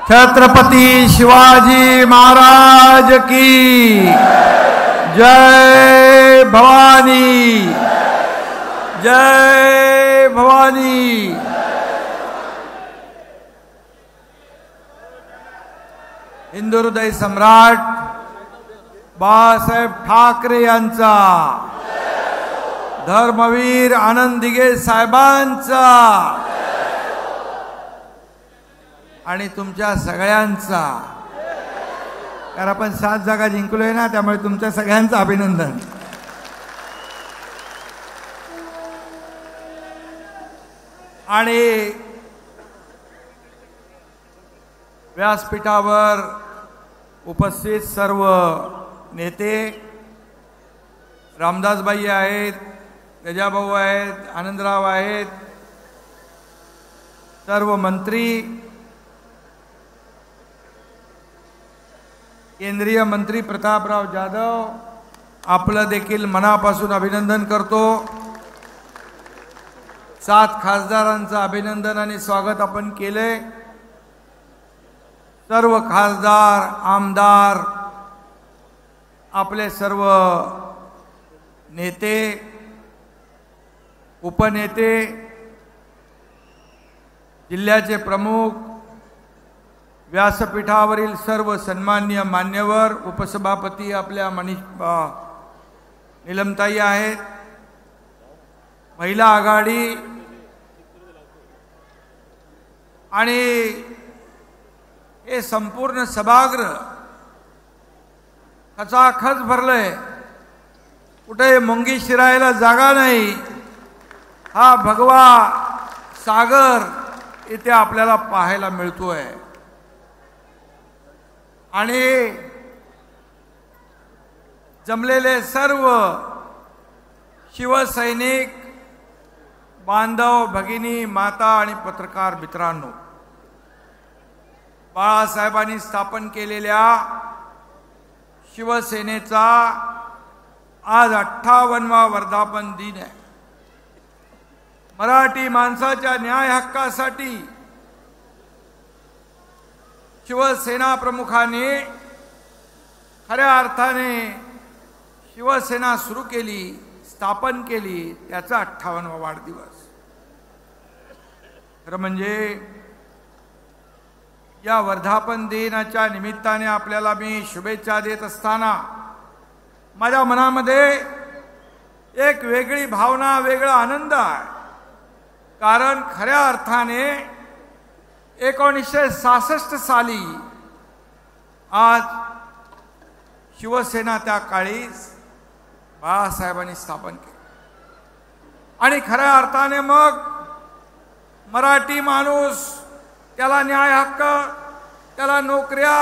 छत्रपति शिवाजी महाराज की जय भवानी, जय भवानी। हिंदू हृदय सम्राट बाळासाहेब ठाकरे यांचा, धर्मवीर आनंद दिघे साहेबांचा आणि तुमच्या सगळ्यांचा, कारण आपण 7 जागा जिंकलोय ना, त्यामुळे तुमच्या सगळ्यांचं अभिनंदन। आणि व्यासपीठावर उपस्थित सर्व नेते, रामदासबाई आहेत, गजाभाऊ आहेत, आनंदराव आहेत, सर्व मंत्री, केंद्रीय मंत्री प्रतापराव जाधव, आपलं देखील मनापासून अभिनंदन करतो। 7 खासदारांचं अभिनंदन आणि स्वागत आपण केले। सर्व खासदार, आमदार, आपले सर्व नेते, उपनेते, जिल्ह्याचे प्रमुख, व्यासपीठावरील सर्व सन्माननीय मान्यवर, उपसभापती आपल्या नीलमताई आहेत, महिला आघाडी आणि हे संपूर्ण सभागृह खचाखच भरलंय, कुठे मुंगी शिरायला जागा नाही। हा भगवा सागर इथे आपल्याला पाहायला मिळतोय। आणि जमलेले सर्व शिवसैनिक बांधव, भगिनी, माता आणि पत्रकार मित्रांनो, बाळासाहेबांनी स्थापन केलेल्या शिवसेनेचा आज 58वा वर्धापन दिन आहे। मराठी माणसाच्या न्याय हक्कासाठी शिवसेना प्रमुखांनी खऱ्या अर्थाने शिवसेना सुरू केली, स्थापन केली, त्याचा 58वा वाढदिवस। खरं म्हणजे या वर्धापन दिनाच्या निमित्ताने आपल्याला मी शुभेच्छा देत असताना माझ्या मनामध्ये एक वेगळी भावना, वेगळा आनंद आहे। कारण खऱ्या अर्थाने 1966 साली आज शिवसेना त्या काळी बाळासाहेबांनी स्थापन केली आणि खऱ्या अर्थाने मग मराठी माणूस, त्याला न्याय हक्क, त्याला नोकऱ्या,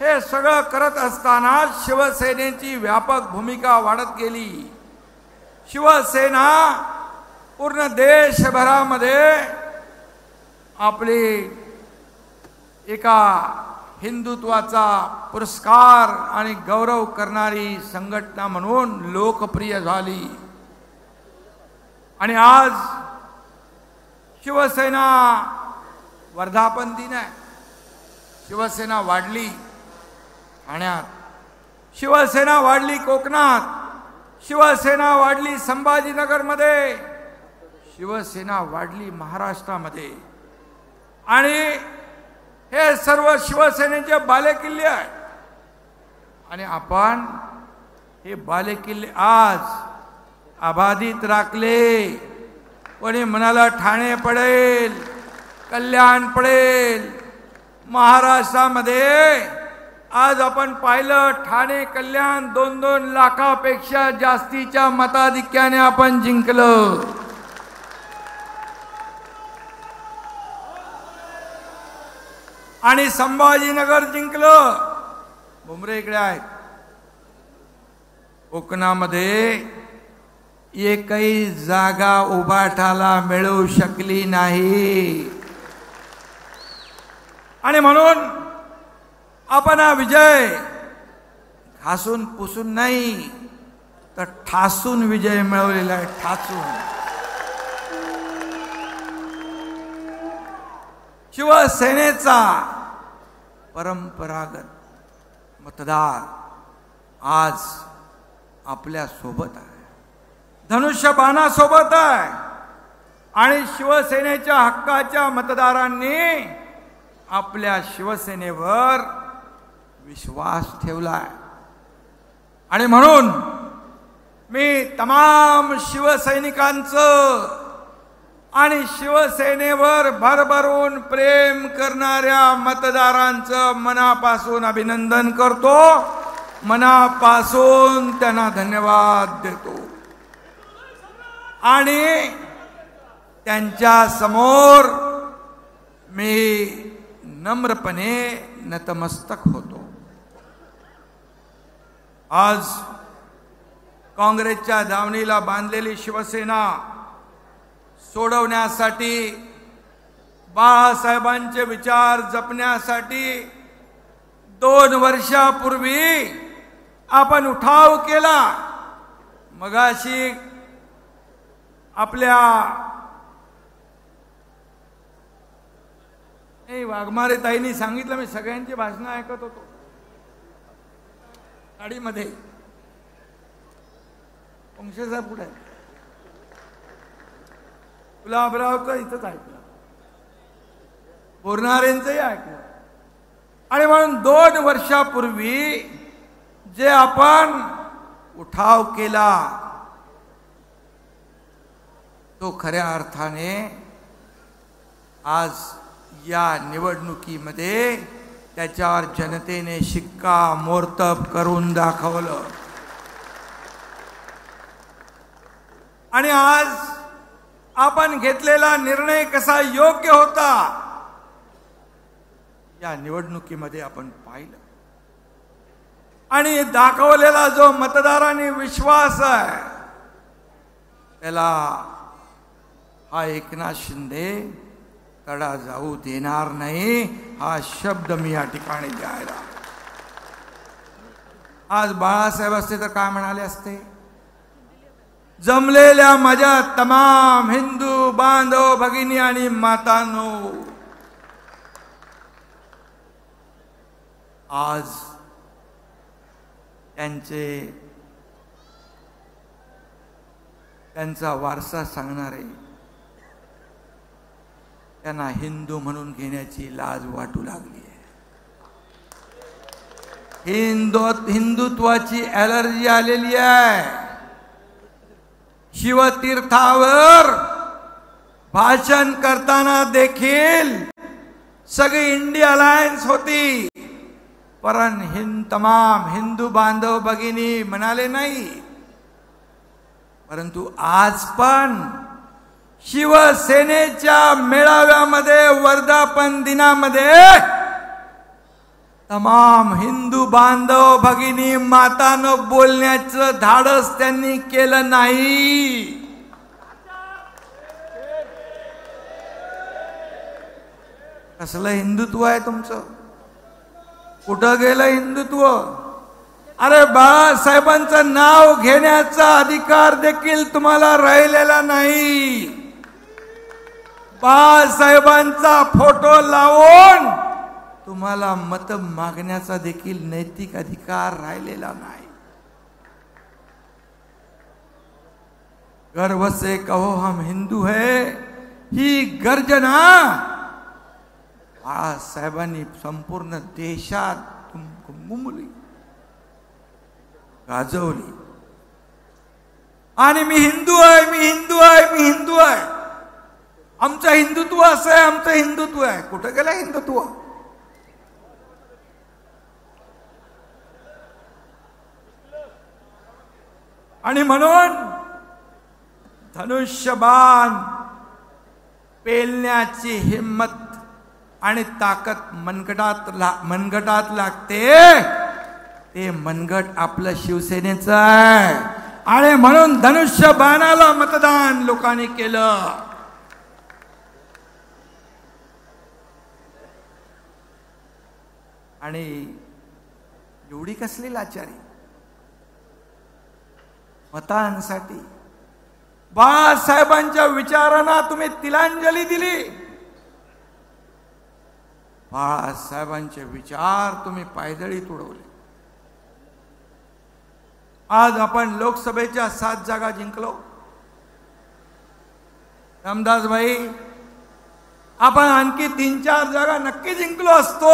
हे सगळं करत असताना शिवसेनेची व्यापक भूमिका वाढत गेली। शिवसेना पूर्ण देशभरामध्ये आपली एका हिंदुत्वाचा पुरस्कार आणि गौरव करणारी संघटना म्हणून लोकप्रिय झाली। आणि आज शिवसेना वर्धापन दिन आहे। शिवसेना वाढली ठाण्यात, शिवसेना वाढली कोकणात, शिवसेना वाढली संभाजीनगरमध्ये, शिवसेना वाढली महाराष्ट्रामध्ये। आणि हे सर्व शिवसेनेचे बालेकिल्ले आहेत। आणि आपण हे बालेकिल्ले आज अबाधित राखले। कोणी म्हणाला ठाणे पडेल, कल्याण पडेल, महाराष्ट्रामध्ये आज आपण पाहिलं ठाणे, कल्याण 2-2 लाखापेक्षा जास्तीच्या मताधिक्याने आपण जिंकलं। आणि संभाजीनगर जिंकलं। भुमरे इकडे आहेत। कोकणामध्ये एकही जागा उभाटाला मिळू शकली नाही। आणि म्हणून आपण हा विजय घासून पुसून नाही, तर ठासून विजय मिळवलेला आहे। ठासून शिवसेनेचा परंपरागत मतदार आज आपल्या सोबत आहे, धनुष्यबाणासोबत आहे आणि शिवसेनेच्या हक्काच्या मतदारांनी आपल्या शिवसेनेवर विश्वास ठेवलाय. आणि म्हणून मी तमाम शिवसैनिकांचं आणि शिवसेनेवर भरभरून प्रेम करणाऱ्या मतदारांचं मनापासून अभिनंदन करतो, मनापासून त्यांना धन्यवाद देतो आणि त्यांच्या समोर मी नम्रपणे नतमस्तक होतो. आज काँग्रेसच्या दावणीला बांधलेली शिवसेना सोडवण्यासाठी, बाळासाहेबांचे विचार जपण्यासाठी 2 वर्षापूर्वी आपण उठाव केला. मगाशी आपल्या वाघमारे ताईंनी सांगितलं, मी सगळ्यांची भाषणं ऐकत होतो गाडीमध्ये. पंक्षे साहेब पुढे गुलाबरावचं इथंच ऐकलं, बोरणारेंचंही ऐकलं. आणि म्हणून 2 वर्षापूर्वी जे आपण उठाव केला तो खऱ्या अर्थाने आज या निवडणुकीमध्ये त्याच्यावर जनतेने शिक्कामोर्तब करून दाखवलं. आणि आज आपण घेतलेला निर्णय कसा योग्य होता या निवडणुकीमध्ये आपण पाहिलं. आणि दाखवलेला जो मतदारांनी विश्वास आहे त्याला हा एकनाथ शिंदे तडा जाऊ देणार नाही, हा शब्द मी या ठिकाणी द्यायला. आज बाळासाहेब असते तर काय म्हणाले असते, जमलेल्या माझ्या तमाम हिंदू बांधव भगिनी आणि मातांनो, आज त्यांचा वारसा सांगणारे त्यांना हिंदू म्हणून घेण्याची लाज वाटू लागली आहे. हिंदुत्वाची ॲलर्जी आलेली आहे. शिवतीर्थावर भाषण करताना देखील सगळी इंडिया अलायन्स होती, पण तमाम हिंदू बांधव भगिनी म्हणाले नाही. परंतु आज पण शिवसेनेच्या मेळाव्यामध्ये वर्धापन दिनामध्ये तमाम हिंदू बांधव भगिनी मातानं बोलण्याचं धाडस त्यांनी केलं नाही. कसलं हिंदुत्व आहे तुमचं? कुठं गेलं हिंदुत्व? अरे बाळासाहेबांचं नाव घेण्याचा अधिकार देखील तुम्हाला राहिलेला नाही. बाळासाहेबांचा फोटो लावून तुम्हाला मत मागण्याचा देखील नैतिक अधिकार राहिलेला नाही. गर्व से कहो हम हिंदू है ही गर्जना बाळासाहेबांनी संपूर्ण देशात घुमली, गाजवली. आणि मी हिंदू आहे, मी हिंदू आहे, मी हिंदू आहे, आमचं हिंदुत्व असं आहे, आमचं हिंदुत्व आहे. कुठं गेलं हिंदुत्व? आणि म्हणून धनुष्यबाण पेलण्याची हिम्मत आणि ताकद मनगटात लागते. ते मनगट आपलं शिवसेनेचं आहे. आणि म्हणून धनुष्यबाणाला मतदान लोकांनी केलं. आणि एवढी कसली लाचारी मतांसाठी? बाळासाहेबांच्या विचारांना तुम्ही तिलांजली दिली, बाळासाहेबांचे विचार तुम्ही पायदळी तुडवले. आज आपण लोकसभेच्या 7 जागा जिंकलो. रामदास भाई, आपण आणखी 3-4 जागा नक्की जिंकलो असतो.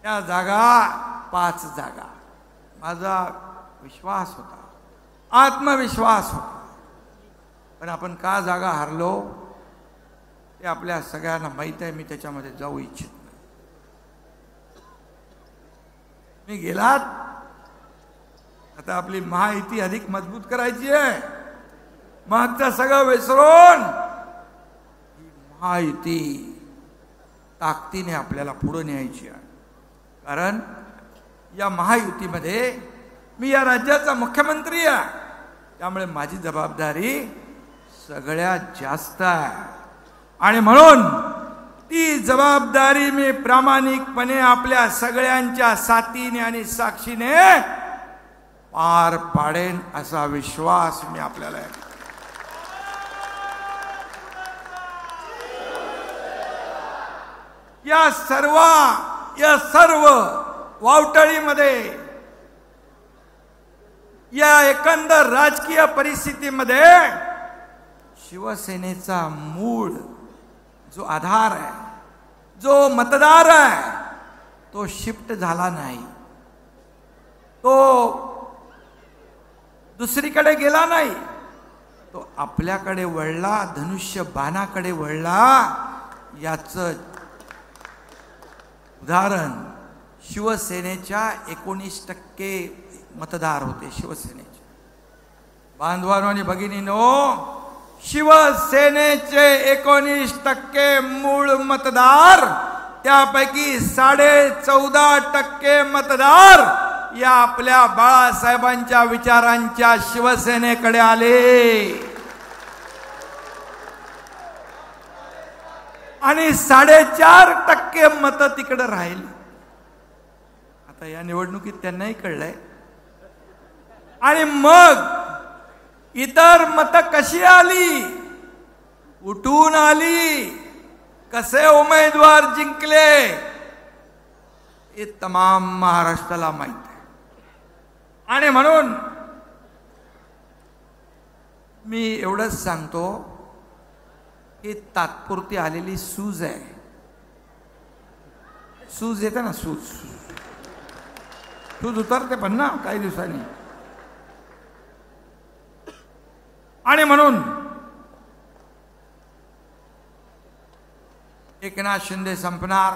या जागा 5 जागा. माझा विश्वास होता, आत्मविश्वास होता. पण आपण का जागा हारलो ते आपल्या सगळ्यांना माहीत आहे. मी त्याच्यामध्ये जाऊ इच्छित नाही. मी गेलात, आता आपली महायुती अधिक मजबूत करायची आहे. मागचं सगळं विसरून ही महायुती ताकदीने आपल्याला पुढे न्यायची आहे. कारण या महायुतीमध्ये मी या राज्याचा मुख्यमंत्री आहे. त्यामुळे माझी जबाबदारी सगळ्यात जास्त आहे. आणि म्हणून ती जबाबदारी मी प्रामाणिकपणे आपल्या सगळ्यांच्या साथीने आणि साक्षीने पार पाडेन असा विश्वास मी आपल्याला आहे. या सर्व वावटळीमध्ये, या एकंदर राजकीय परिस्थितीमध्ये शिवसेनेचा मूळ जो आधार आहे, जो मतदार आहे, तो शिफ्ट झाला नाही. तो दुसरीकडे गेला नाही. तो आपल्याकडे वळला, धनुष्यबाणाकडे वळला. याचं उदाहरण शिवसेनेच्या 19% मतदार होते. शिवसेनेचे बांधवांनो आणि भगिनींनो, शिवसेनेचे 19% मूळ मतदार, त्यापैकी 14.5% मतदार या आपल्या बाळासाहेबांच्या विचारांच्या शिवसेनेकडे आले. आणि 4.5% मतं तिकडे राहिली. आता या निवडणुकीत त्यांनाही कळलंय. आणि मग इतर मतं कशी आली, उठून आली, कसे उमेदवार जिंकले, हे तमाम महाराष्ट्राला माहित आहे. आणि म्हणून मी एवढंच सांगतो की तात्पुरती आलेली सूज आहे. सूज येते ना, सूज उतरते पण ना काही दिवसांनी. आणि म्हणून एकनाथ शिंदे संपणार,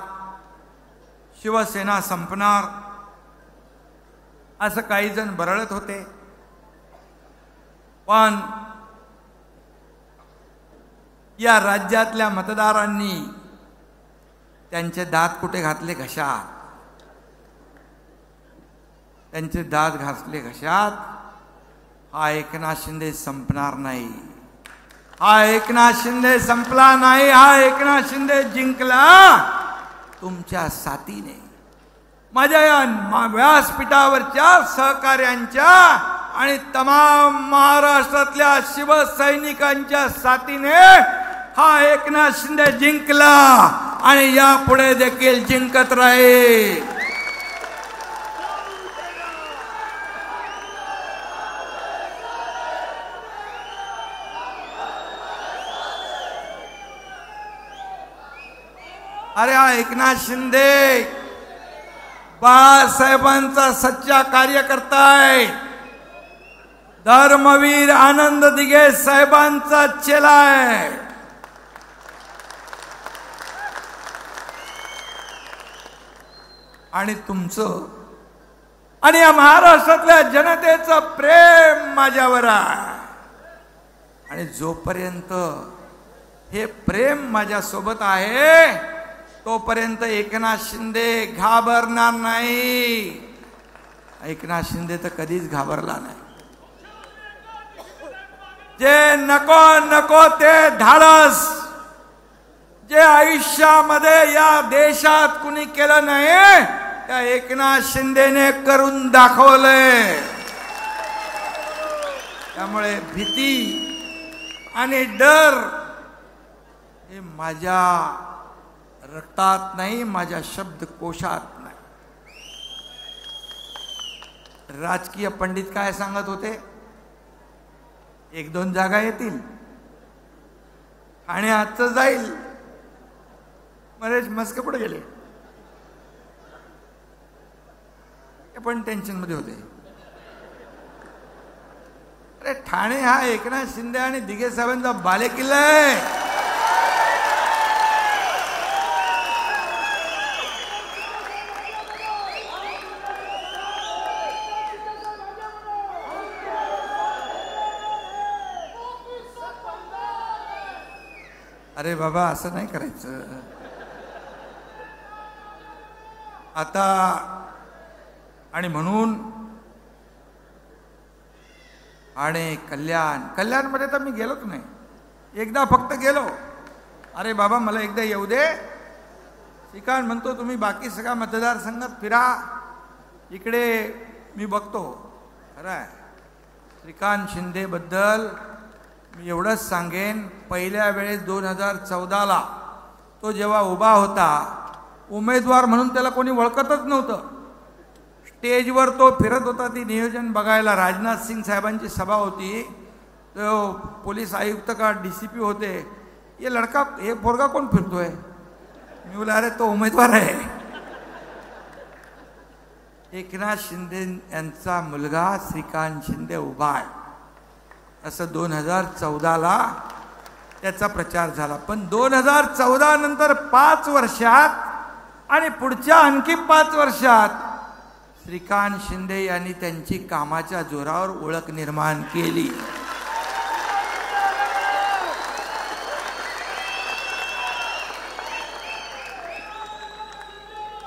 शिवसेना संपणार असं काही जण बरळत होते. पण या राज्यातल्या मतदारांनी त्यांचे दात कुठे घातले? घशात. त्यांचे दात घासले घशात. हा एकनाथ शिंदे संपणार नाही. हा एकनाथ शिंदे संपला नाही. हा एकनाथ शिंदे जिंकला तुमच्या साथीने, माझ्या या व्यासपीठावरच्या सहकार्यांच्या आणि तमाम महाराष्ट्रातल्या शिवसैनिकांच्या साथीने हा एकनाथ शिंदे जिंकला आणि यापुढे देखील जिंकत राहील. अरे हा एकनाथ शिंदे बाळासाहेबांचा सच्चा कार्यकर्ता आहे. धर्मवीर आनंद दिघे साहेबांचा चेला आहे. आणि तुमचं आणि या महाराष्ट्रातल्या जनतेचं प्रेम माझ्यावर आहे. आणि जोपर्यंत हे प्रेम माझ्या सोबत आहे तोपर्यंत एकनाथ शिंदे घाबरणार नाही. एकनाथ शिंदे तर कधीच घाबरला नाही. जे नको नको ते धाडस जे आयुष्यामध्ये या देशात कुणी केलं नाही त्या एकनाथ शिंदेने करून दाखवलंय. त्यामुळे भीती आणि डर हे माझ्या रक्तात नाही, माझ्या शब्दकोशात नाही. राजकीय पंडित काय सांगत होते? 1-2 जागा येतील आणि आजचं जाईल. बरेच मस्के पुढे गेले, ते पण टेन्शन मध्ये होते. अरे ठाणे हा एकनाथ शिंदे आणि दिघे साहेबांचा बालेकिल्ला आहे. अरे बाबा असं नाही करायचं. आता आणि म्हणून आणि कल्याणमध्ये तर मी गेलोच नाही. एकदा फक्त गेलो. अरे बाबा मला एकदा येऊ दे. श्रीकांत म्हणतो तुम्ही बाकी सगळ्या मतदारसंघात फिरा, इकडे मी बघतो. खरं आहे, श्रीकांत शिंदेबद्दल मी एवढंच सांगेन, पहिल्या वेळेस 2014ला तो जेव्हा उभा होता, उमेदवार म्हणून त्याला कोणी ओळखतच नव्हतं. स्टेजवर तो फिरत होता ती नियोजन बघायला. राजनाथ सिंग साहेबांची सभा होती, तो पोलीस आयुक्त का DCP होते. हे पोरगा कोण फिरतोय? मी बोला अरे तो उमेदवार आहे. एकनाथ शिंदे यांचा मुलगा श्रीकांत शिंदे उभा आहे असं 2014ला त्याचा प्रचार झाला. पण 2014 नंतर 5 वर्षात आणि पुढच्या आणखी 5 वर्षात श्रीकांत शिंदे यांनी त्यांची कामाच्या जोरावर ओळख निर्माण केली.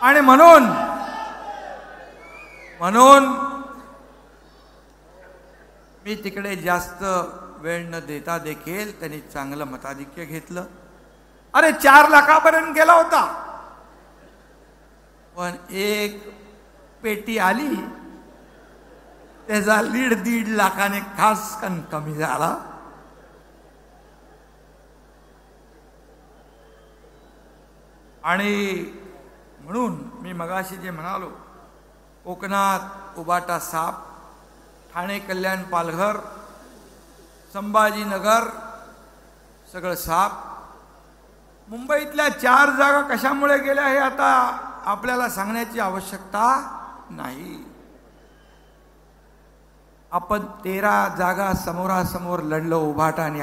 आणि म्हणून मी तिकडे जास्त वेळ न देता देखील त्यांनी चांगलं मताधिक्य घेतलं. अरे 4 लाखापर्यंत गेला होता, पण एक पेटी आली, त्याचा लीड 1.5 लाखाने खास कमी झाला. आणि म्हणून मी मगाशी जे म्हणालो, कोकणात उबाटा साप, ठाणे कल्याण पालघर संभाजीनगर सगळं साप. मुंबईतल्या 4 जागा कशामुळे गेल्या हे आता आपल्याला सांगण्याची आवश्यकता नाही. आपण 13 जागा समोरासमोर लढलो उभाटा आणि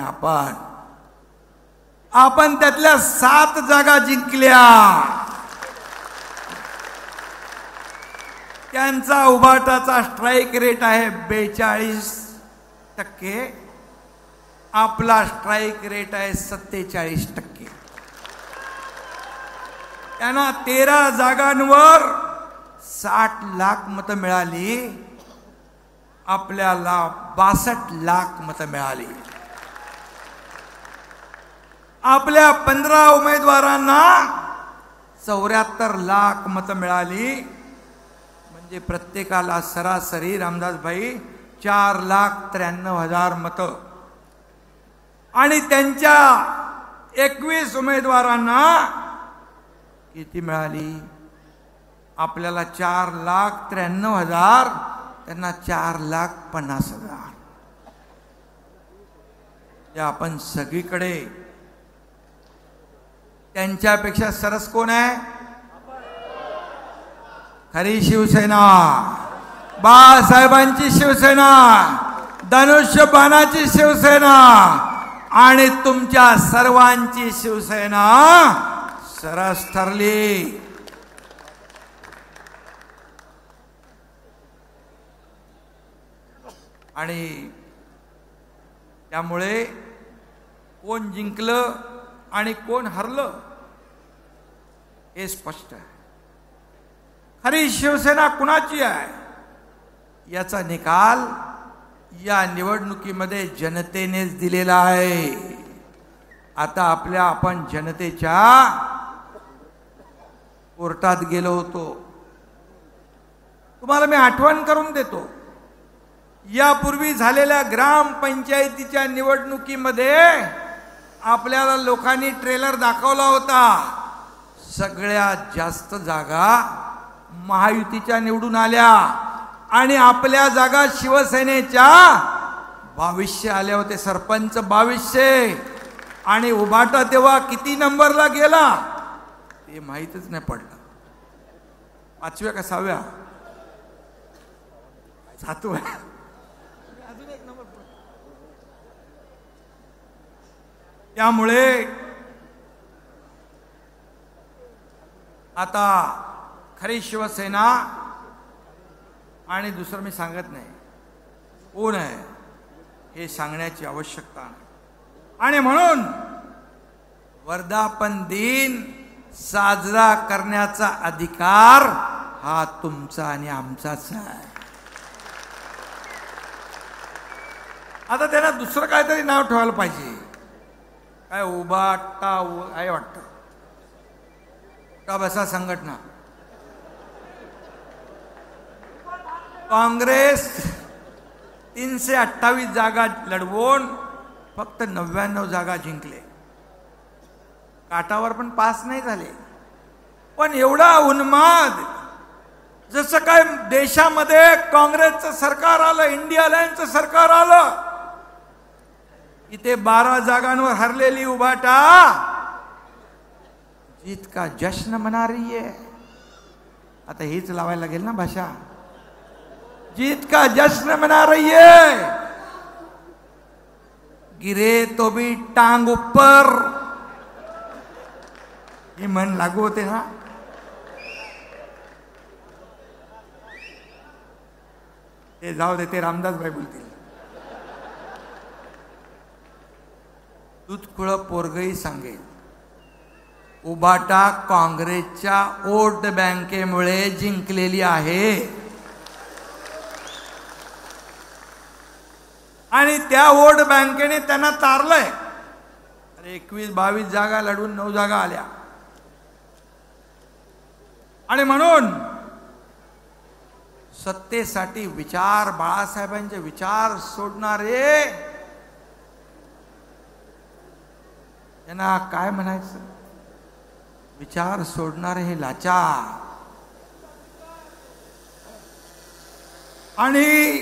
आपण त्यातल्या 7 जागा जिंकल्या. त्यांचा उभाटाचा स्ट्राईक रेट आहे 42%, आपला स्ट्राईक रेट आहे 47%. त्यांना 13 जागांवर 60 लाख मतं मिळाली, आपल्याला 62 लाख मतं मिळाली. आपल्या 15 उमेदवारांना 74 लाख मतं मिळाली. म्हणजे प्रत्येकाला सरासरी रामदास भाई 4,93,000 मतं. आणि त्यांच्या 21 उमेदवारांना किती मिळाली? आपल्याला 4,93,000, त्यांना 4,50,000. आपण सगळीकडे त्यांच्यापेक्षा सरस कोण आहे? खरी शिवसेना, बाळासाहेबांची शिवसेना, धनुष्यबाणाची शिवसेना आणि तुमच्या सर्वांची शिवसेना सरस ठरली. आणि त्यामुळे कोण जिंकलं आणि कोण हरलं हे स्पष्ट आहे. खरी शिवसेना कुणाची आहे याचा निकाल या निवडणुकीमध्ये जनतेनेच दिलेला आहे. आता आपण जनतेच्या कोर्टात गेलो होतो. तुम्हाला मी आठवण करून देतो, यापूर्वी झालेल्या ग्रामपंचायतीच्या निवडणुकीमध्ये आपल्याला लोकांनी ट्रेलर दाखवला होता, सगळ्यात जास्त जागा महायुतीच्या निवडून आल्या आणि आपल्या जागा शिवसेनेच्या 2200 आल्या होते, सरपंच 2200. आणि उभाटा तेव्हा किती नंबरला गेला ते माहीतच नाही पडलं. 5व्या का 6व्या? 7व्या. अजून एक नंबर. त्यामुळे आता खरी शिवसेना, आणि दुसरं मी सांगत नाही कोण आहे हे सांगण्याची आवश्यकता नाही. आणि म्हणून वर्धापन दिन साजरा करण्याचा अधिकार हा तुमचा आणि आमचाच आहे. आता त्यांना दुसरं काहीतरी नाव ठेवायला पाहिजे. काय उभाटा आहे वाटतं का बसा संघटना. काँग्रेस 328 जागा लढवून फक्त 99 जागा जिंकले. काटावर पण पास नाही झाले. पण एवढा उन्माद, जसं काय देशामध्ये काँग्रेसचं सरकार आलं, इंडिया अलायन्सचं सरकार आलं, इथे 12 जागांवर हरलेली उभाटा जीत का जश्न मना रही है. आता हेच लावायला लागेल ना भाषा. जीत का जश्न मना रही है. गिरे तो भी टांग ऊपर, ही मन लागू होते ना. ते जाऊ दे, ते रामदास भाई बोलतील. दूधखुळ पोरगही सांगेल, उभाटा काँग्रेसच्या वोट बँकेमुळे जिंकलेली आहे. आणि त्या वोट बँकेने त्यांना तारलंय. अरे 21-22 जागा लढून 9 जागा आल्या. आणि म्हणून सत्तेसाठी विचार, बाळासाहेबांचे विचार सोडणारे, त्यांना काय म्हणायचं, विचार सोडणारे हे लाचार. आणि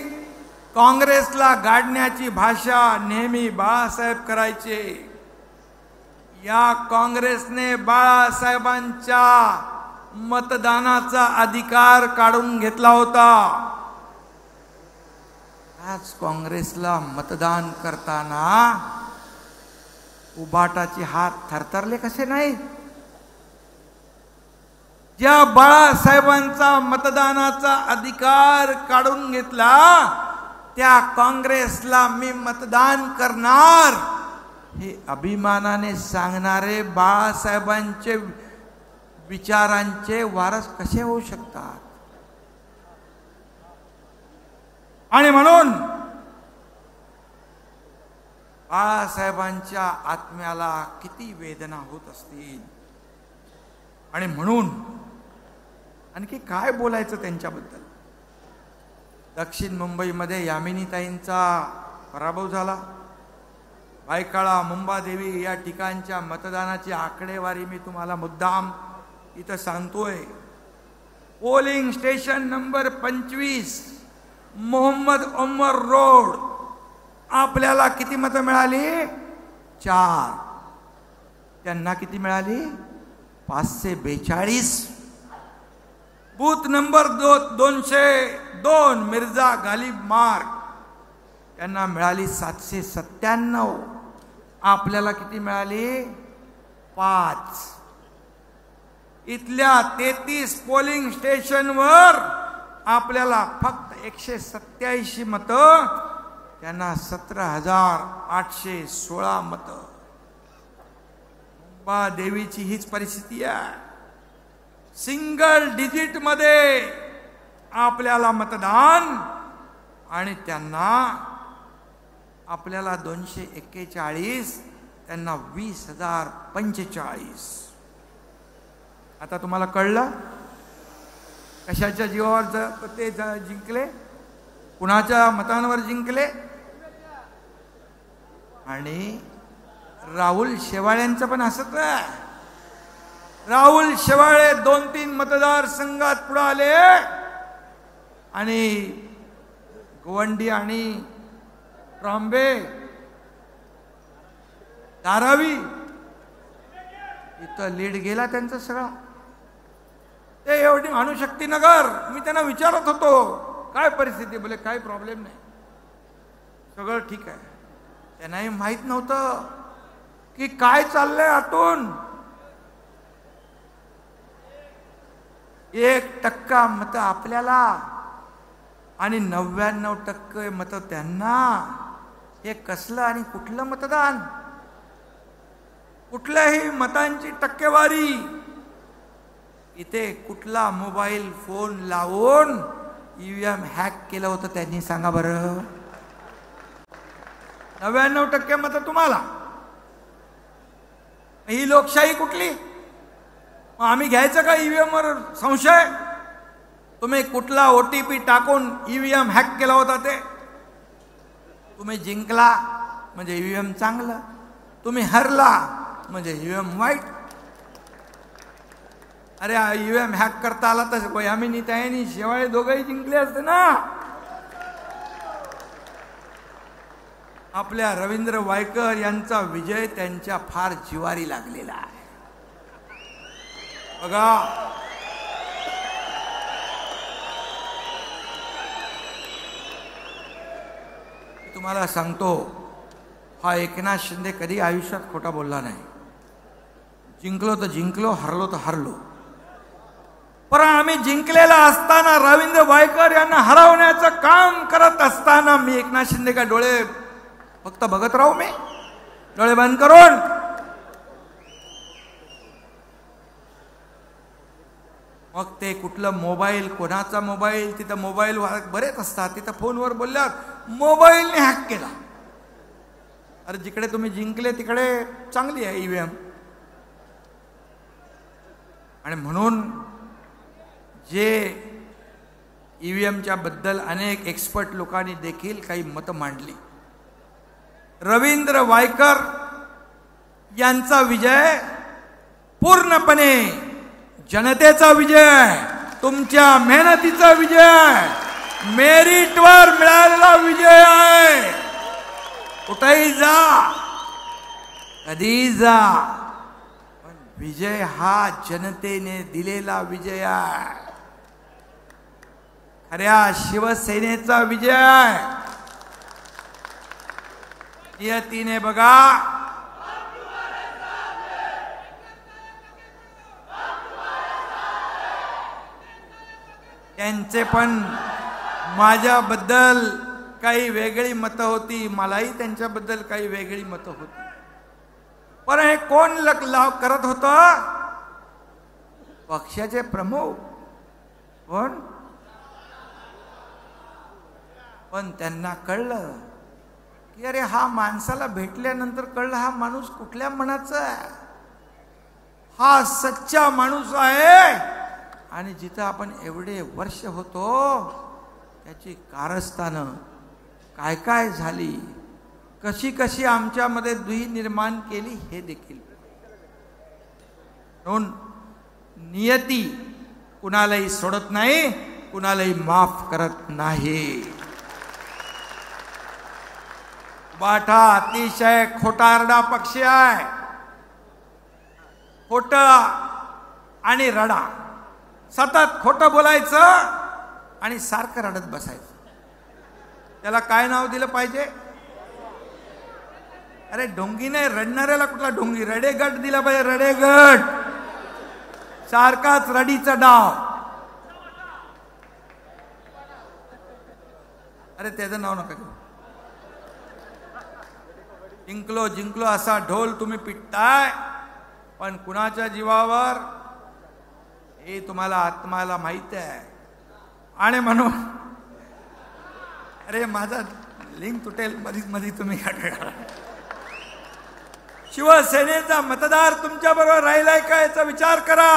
काँग्रेसला गाडण्याची भाषा नेहमी बाळासाहेब करायचे. या काँग्रेसने बाळासाहेबांच्या मतदानाचा अधिकार काढून घेतला होता. आज काँग्रेसला मतदान करताना उभाटाचे हात थरथरले कसे नाही. ज्या बाळासाहेबांचा मतदानाचा अधिकार काढून घेतला त्या काँग्रेसला मी मतदान करणार हे अभिमानाने सांगणारे बाळासाहेबांचे विचारांचे वारस कसे होऊ शकतात. आणि म्हणून बाळासाहेबांच्या आत्म्याला किती वेदना होत असतील. आणि म्हणून आणखी काय बोलायचं त्यांच्याबद्दल. दक्षिण मुंबईमध्ये यामिनीताईंचा पराभव झाला. भायखळा, मुंबादेवी या ठिकाणच्या मतदानाची आकडेवारी मी तुम्हाला मुद्दाम इथं सांगतोय. Polling station number 25 Mohammad Umar road, आपल्याला किती मतं मिळाली? 4. त्यांना किती मिळाली? 542. बूथ नंबर 202 मिर्झा गालिब मार्ग, त्यांना मिळाली 797. आपल्याला किती मिळाली? 5. इथल्या 33 पोलिंग स्टेशनवर आपल्याला फक्त 187 मतं, त्यांना 17,816 मतं. देवीची हीच परिस्थिती आहे. सिंगल डिजिट मध्ये आपल्याला मतदान आणि त्यांना आपल्याला 241, त्यांना 20,045. आता तुम्हाला कळलं कशाच्या जीवावर ते जिंकले, कुणाच्या मतांवर जिंकले. आणि राहुल शेवाळ्यांचं पण असंच आहे. राहुल शेवाळे 2-3 मतदारसंघात पुढे आले आणि गोवंडी आणि ट्रॉम्बे, धारावी इथं लीड गेला त्यांचा सगळा. ते एवढी अणुशक्ती नगर. मी त्यांना विचारत होतो काय परिस्थिती, बोले काही प्रॉब्लेम नाही, सगळं ठीक आहे. त्यांनाही माहित नव्हतं की काय चाललंय आतून. 1% मत आपल्याला आणि 99% मत त्यांना. हे कसलं आणि कुठलं मतदान, कुठल्याही मतांची टक्केवारी. इथे कुठला मोबाईल फोन लावून ईव्हीएम हॅक केलं होतं त्यांनी, सांगा बरं. 99% मत तुम्हाला. ही लोकशाही कुठली? आम्ही घ्यायचं का ईव्हीएम वर संशय? तुम्ही कुठला OTP टाकून ईव्हीएम हॅक केला होता ते? तुम्ही जिंकला म्हणजे ईव्हीएम चांगलं, तुम्ही हरला म्हणजे ईव्हीएम वाईट. अरे ईव्हीएम हॅक करता आला तर वयामिनी त्यानी शेवाळे दोघंही जिंकले असते ना. आपल्या रवींद्र वायकर यांचा विजय त्यांच्या फार जिवारी लागलेला आहे. बघा, तुम्हाला सांगतो, हा एकनाथ शिंदे कधी आयुष्यात खोटा बोलला नाही. जिंकलो तर जिंकलो, हरलो तर हरलो. पण आम्ही जिंकलेला असताना, रवींद्र वायकर यांना हरवण्याचं काम करत असताना मी एकनाथ शिंदे का डोळे फक्त बघत राहू? मी डोळे बंद करून? मग ते कुठलं मोबाईल, कोणाचा मोबाईल, तिथं मोबाईल बरेच असतात, तिथं फोनवर बोलल्यात मोबाईलने हॅक केला. अरे जिकडे तुम्ही जिंकले तिकडे चांगली आहे ईव्हीएम. आणि म्हणून जे ईव्हीएमच्या बद्दल अनेक एक्सपर्ट लोकांनी देखील काही मतं मांडली. रवींद्र वायकर यांचा विजय पूर्णपणे जनतेचा विजय, तुमच्या मेहनतीचा विजय, मेरिटवर मिळालेला विजय आहे. कुठेही जा, कधी जा, पण विजय हा जनतेने दिलेला विजय आहे. खऱ्या शिवसेनेचा विजय आहे. नियतीने बघा, त्यांचे पण माझ्याबद्दल काही वेगळी मतं होती, मलाही त्यांच्याबद्दल काही वेगळी मतं होती. पण हे कोण करत होतं? पक्षाचे प्रमुख. कोण? पण त्यांना कळलं की अरे हा माणसाला भेटल्यानंतर कळलं हा माणूस कुठल्या मनाचा आहे. हा सच्चा माणूस आहे. आणि जिथं आपण एवढे वर्ष होतो त्याची कारस्थानं काय काय झाली, कशी कशी आमच्यामध्ये दुही निर्माण केली हे देखील. म्हणून नियती कुणालाही सोडत नाही, कुणालाही माफ करत नाही. बाठा अतिशय खोटारडा पक्ष आहे. खोट आणि रडा, सतत खोटं बोलायचं आणि सारखं रडत बसायचं. त्याला काय नाव दिलं पाहिजे? अरे ढोंगी नाही, रडणाऱ्याला कुठला ढोंगी? रडेगट दिला पाहिजे, रडेगट. सारखाच रडीचा डाव. अरे त्याचं नाव नका घेऊ. जिंकलो जिंकलो असा ढोल तुम्ही पिटताय, पण कुणाच्या जीवावर हे तुम्हाला आत्माला माहित आहे. आणि म्हणून अरे माझा लिंक तुटेल मधीच मधी, तुम्ही शिवसेनेचा मतदार तुमच्या बरोबर राहिलाय का याचा विचार करा.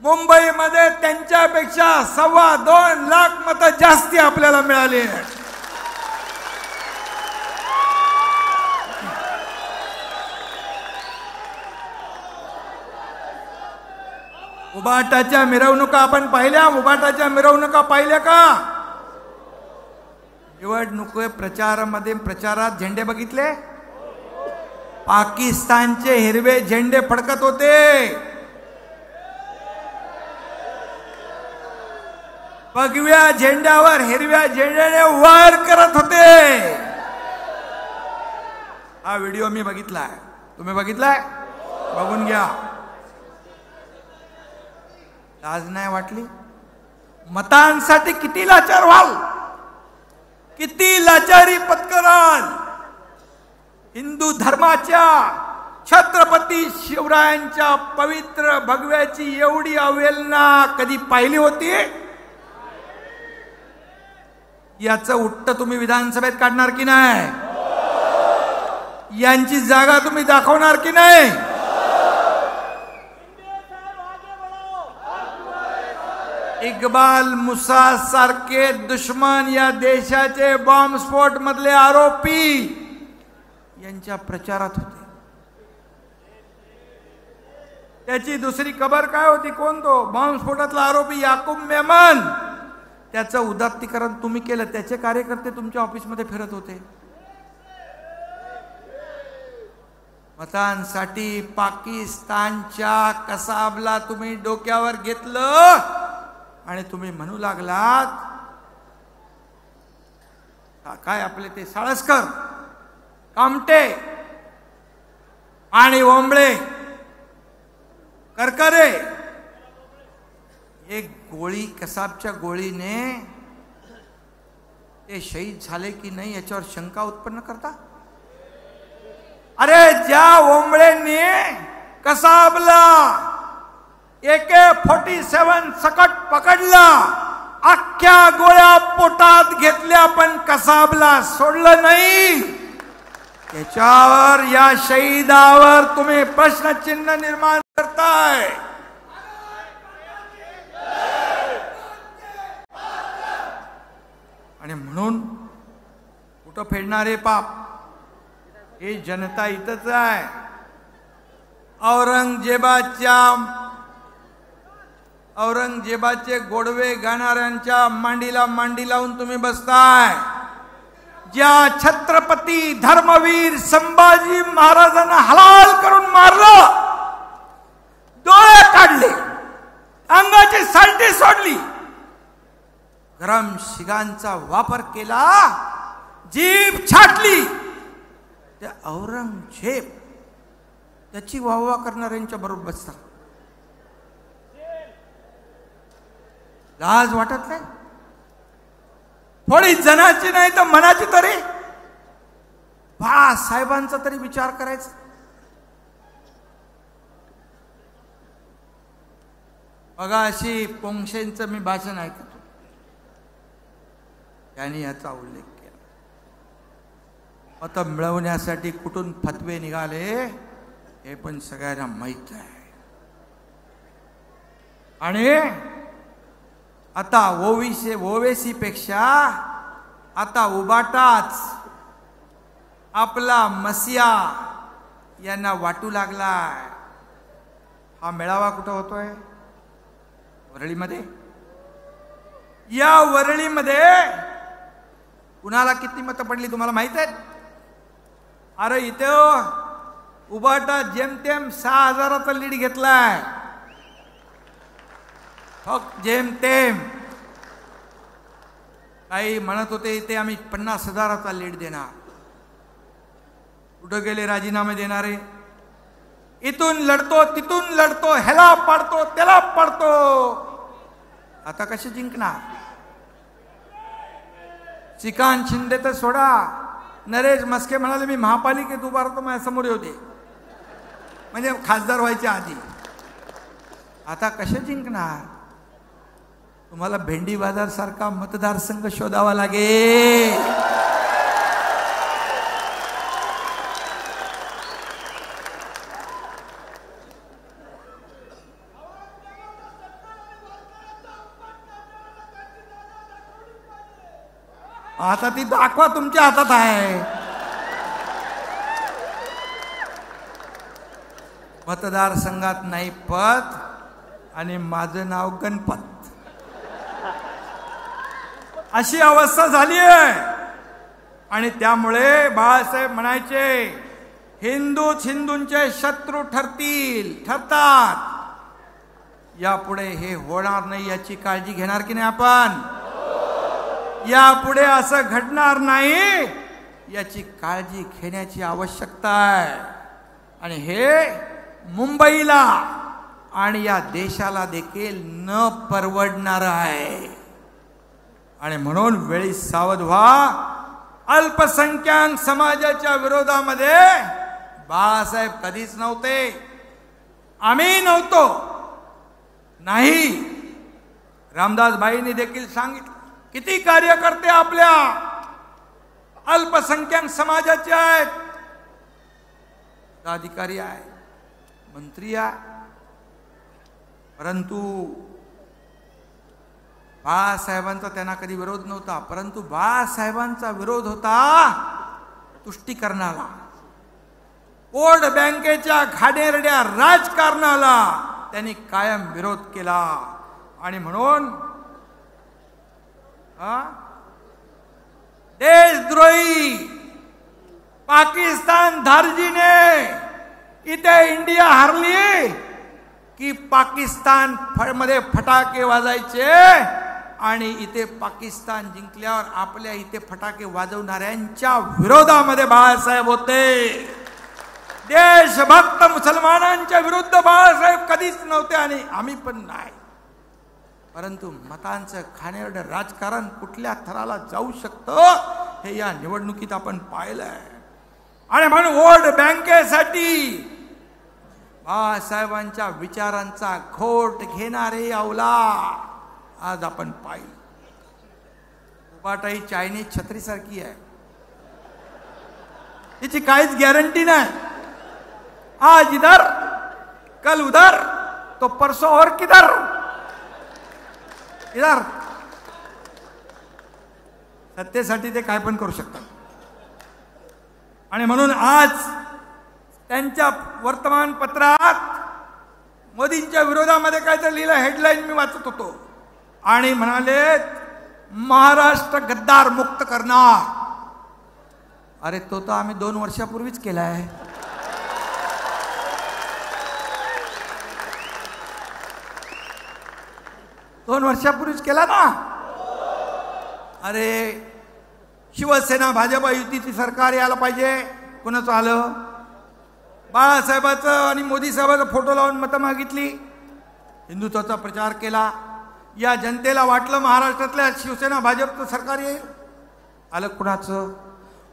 मुंबईमध्ये त्यांच्यापेक्षा 2.25 लाख मतं जास्ती आपल्याला मिळाली. उबाटाच्या मिरवणुका आपण पाहिल्या? उबाटाच्या मिरवणुका पाहिल्या का? निवडणूक प्रचारात झेंडे बघितले? पाकिस्तानचे हिरवे झेंडे फडकत होते. भगव्या झेंड्यावर हिरव्या झेंड्याने वार करत होते. हा व्हिडिओ मी बघितलाय, तुम्ही बघितलाय? बघून घ्या. लाज नाही वाटली? मतांसाठी किती लाचार व्हाल, किती लाचारी पत्कराल. हिंदू धर्माच्या छत्रपती शिवरायांच्या पवित्र भगव्याची एवढी अवहेलना कधी पाहिली होती? याचं उट्ट तुम्ही विधानसभेत काढणार की नाही? यांची जागा तुम्ही दाखवणार की नाही? इक्बाल मुसा सारखे दुश्मन, या देशाचे बॉम्बस्फोट मधले आरोपी यांच्या प्रचारात होते. त्याची दुसरी खबर काय होती? कोण तो बॉम्बस्फोटातला आरोपी? याकूब मेमन. त्याचं उदात्तीकरण तुम्ही केलं. त्याचे कार्यकर्ते तुमच्या ऑफिसमध्ये फिरत होते. मतांसाठी पाकिस्तानच्या कसाबला तुम्ही डोक्यावर घेतलं आणि तुम्ही म्हणू लागलात काय आपले ते साळसकर, कामटे आणि ओंबळे, करकरे, एक गोळी, कसाबच्या गोळीने ते शहीद झाले की नाही याच्यावर शंका उत्पन्न करता? अरे ज्या ओंबळेंनी कसाबला AK-47 सकट पकडला, अख्ख्या गोळ्या पोटात घेतल्या पण कसाबला सोडलं नाही, त्याच्यावर, या शहीदावर तुम्ही प्रश्नचिन्ह निर्माण करताय. आणि म्हणून कुठं फेडणारे पाप? ही जनता इथंच आहे. औरंगजेबाचे गोडवे गाणाऱ्यांच्या मांडीला मांडी लावून तुम्ही बसताय. ज्या छत्रपती धर्मवीर संभाजी महाराजांना हलाल करून मारलं, डोळे काढले, अंगाची सालटी सोडली, गरम शिगांचा वापर केला, जीभ छाटली, त्या औरंगजेब त्याची वाहवा करणाऱ्यांच्या बरोबर बसतात. लाज वाटत नाही? थोडी जनाची नाही तर मनाची तरी बाळासाहेबांचा तरी विचार करायचा. बघा, अशी पोंक्षेंचं मी भाषण ऐकतो, त्यांनी याचा उल्लेख केला. मत मिळवण्यासाठी कुठून फतवे निघाले हे पण सगळ्यांना माहित आहे. आणि आता ओवेसी पेक्षा आता उबाटाच आपला मसिया यांना वाटू लागलाय. हा मेळावा कुठं होतोय? वरळीमध्ये. या वरळीमध्ये कुणाला किती मतं पडली तुम्हाला माहित आहेत? अरे इथे उबाटा जेमतेम 6,000चा लीड घेतलाय. फक्त जेमतेम. काही म्हणत होते इथे आम्ही 50,000चा लीड देणार. कुठं गेले राजीनामे देणारे? इथून लढतो, तिथून लढतो, ह्याला पाडतो, त्याला पाडतो. आता कसे जिंकणार? श्रीकांत शिंदे तर सोडा, नरेश म्हस्के म्हणाले मी महापालिकेत उभा राहतो, माझ्या समोर होते, म्हणजे खासदार व्हायच्या आधी. आता कसे जिंकणार? तुम्हाला भेंडी बाजार सारखा मतदारसंघ शोधावा लागेल. आता ती दाखवा, तुमच्या हातात आहे. मतदारसंघात नाही पत, आणि माझं नाव गणपत, अशी अवस्था झाली आहे. आणि त्यामुळे बाळासाहेब म्हणायचे, हिंदूच हिंदूंचे शत्रू ठरतात. यापुढे हे होणार नाही याची काळजी घेणार की नाही आपण? यापुढे असं घडणार नाही याची काळजी घेण्याची आवश्यकता आहे. आणि हे मुंबईला आणि या देशाला देखील न परवडणार आहे. आणि म्हणून वेळी सावध व्हा. अल्पसंख्याक समाजाच्या विरोधामध्ये बाळासाहेब कधीच नव्हते, आम्ही नव्हतो. नाही, रामदासबाईंनी देखील सांगितलं, किती कार्यकर्ते आपल्या अल्पसंख्याक समाजाचे आहेत, अधिकारी आहे, मंत्री आहे. परंतु बाळासाहेबांचा त्यांना कधी विरोध नव्हता. परंतु बाळासाहेबांचा विरोध होता तुष्टीकरणाला, वोट बँकेच्या घाणेरड्या राजकारणाला त्यांनी कायम विरोध केला. आणि म्हणून देशद्रोही पाकिस्तान धार्जीने इथे इंडिया हरली की पाकिस्तान मध्ये फटाके वाजायचे आणि इथे पाकिस्तान जिंकल्यावर आपल्या इथे फटाके वाजवणाऱ्यांच्या विरोधामध्ये बाळासाहेब होते. देशभक्त मुसलमानांच्या विरुद्ध बाळासाहेब कधीच नव्हते आणि आम्ही पण नाही. परंतु मतांचं घाणेरडं राजकारण कुठल्या थराला जाऊ शकतं हे या निवडणुकीत आपण पाहिलंय. आणि म्हणून वोट बँकेसाठी बाळासाहेबांच्या विचारांचा खोट घेणारे अवला आज आपण पाहिलं. उभाटाई चायनीज छत्रीसारखी आहे, तिची काहीच गॅरंटी नाही. आज इधर कल उधर तो परसों और किधर इधर. सत्तेसाठी ते काय पण करू शकतात. आणि म्हणून आज त्यांच्या वर्तमानपत्रात मोदींच्या विरोधामध्ये काहीतरी लिहिलं, हेडलाईन मी वाचत होतो आणि म्हणाले महाराष्ट्र गद्दार मुक्त करणार. अरे तो तर आम्ही 2 वर्षापूर्वीच केलाय. दोन वर्षापूर्वीच केला ना. अरे शिवसेना भाजप युतीची सरकार यायला पाहिजे. कोणाचं आलं? बाळासाहेबाचं आणि मोदी साहेबाचा फोटो लावून मतं मागितली, हिंदुत्वाचा प्रचार केला. या जनतेला वाटलं महाराष्ट्रातल्या शिवसेना भाजपचं सरकार येईल. आलं कुणाचं?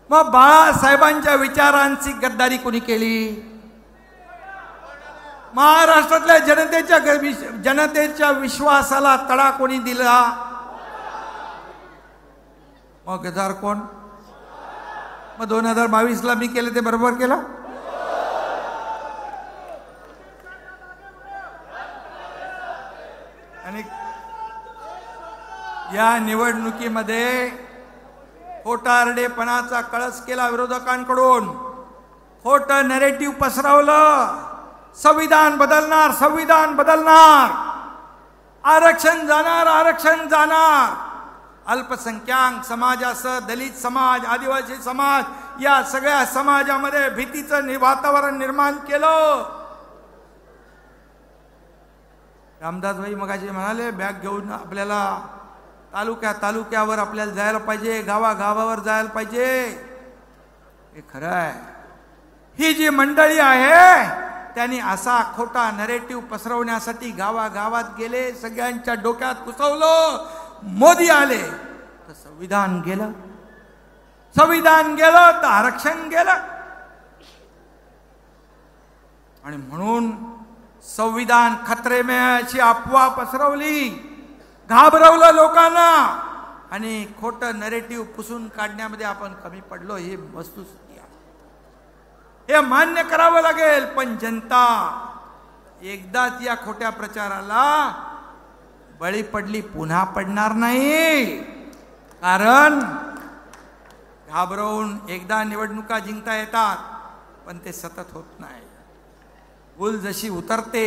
मग बाळासाहेबांच्या विचारांची गद्दारी कोणी केली? महाराष्ट्रातल्या जनतेच्या विश्वासाला तडा कोणी दिला? मग गद्दार कोण? मग 2022ला मी केलं ते बरोबर केलं? आणि या निवडणुकीमध्ये खोटारडेपणाचा कळस केला विरोधकांकडून. खोटं नॅरेटिव्ह पसरवलं. संविधान बदलणार, संविधान बदलणार, आरक्षण जाणार, आरक्षण जाणार. अल्पसंख्याक समाजासह दलित समाज, आदिवासी समाज या सगळ्या समाजामध्ये भीतीचं वातावरण निर्माण केलं. रामदासभाई मगाशी म्हणाले, बॅग घेऊन आपल्याला तालुक्यावर आपल्याला जायला पाहिजे, गावागावावर जायला पाहिजे. हे खरं आहे. ही जी मंडळी आहे त्यांनी असा खोटा नरेटिव्ह पसरवण्यासाठी गावागावात गेले, सगळ्यांच्या डोक्यात घुसवलं. मोदी आले तर संविधान गेलं, संविधान गेलं तर आरक्षण गेलं. आणि म्हणून संविधान खतरे में अशी अफवा पसरवली, घाबरवलं लोकांना आणि खोटं नरेटिव्ह पुसून काढण्यामध्ये आपण कमी पडलो. हे वस्तुस्थिती आहे, हे मान्य करावं लागेल. पण जनता एकदाच या खोट्या प्रचाराला बळी पडली, पुन्हा पडणार नाही. कारण घाबरवून एकदा निवडणुका जिंकता येतात पण ते सतत होत नाही. भूल जशी उतरते